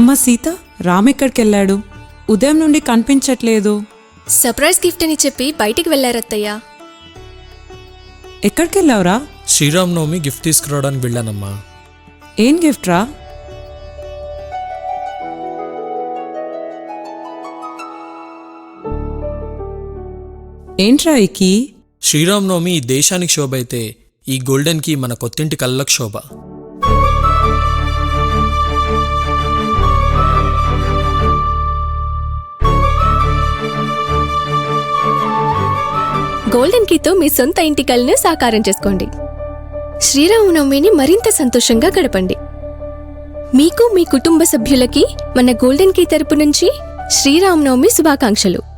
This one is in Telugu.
అమ్మ సీత, రామ్ ఎక్కడికెళ్ళాడు? ఉదయం నుండి కనిపించట్లేదు. సర్ప్రైజ్ గిఫ్ట్ అని చెప్పి బయటికి వెళ్ళారత్తయ్యా. ఎక్కడికెళ్ళావురా? శ్రీరామనవమి గిఫ్ట్ తీసుకురావడానికి వెళ్ళానమ్మా. ఏం గిఫ్ట్ రా? ఏంట్రా ఈ కీ? శ్రీరామనవమి ఈ దేశానికి శోభ అయితే ఈ గోల్డెన్ కీ మన కొత్తింటి కళ్ళకు శోభ. గోల్డెన్ కీతో మీ సొంత ఇంటి కలను సాకారం చేసుకోండి. శ్రీరామనవమిని మరింత సంతోషంగా గడపండి. మీకు మీ కుటుంబ సభ్యులకి మన గోల్డెన్ కీ తరపు నుంచి శ్రీరామనవమి శుభాకాంక్షలు.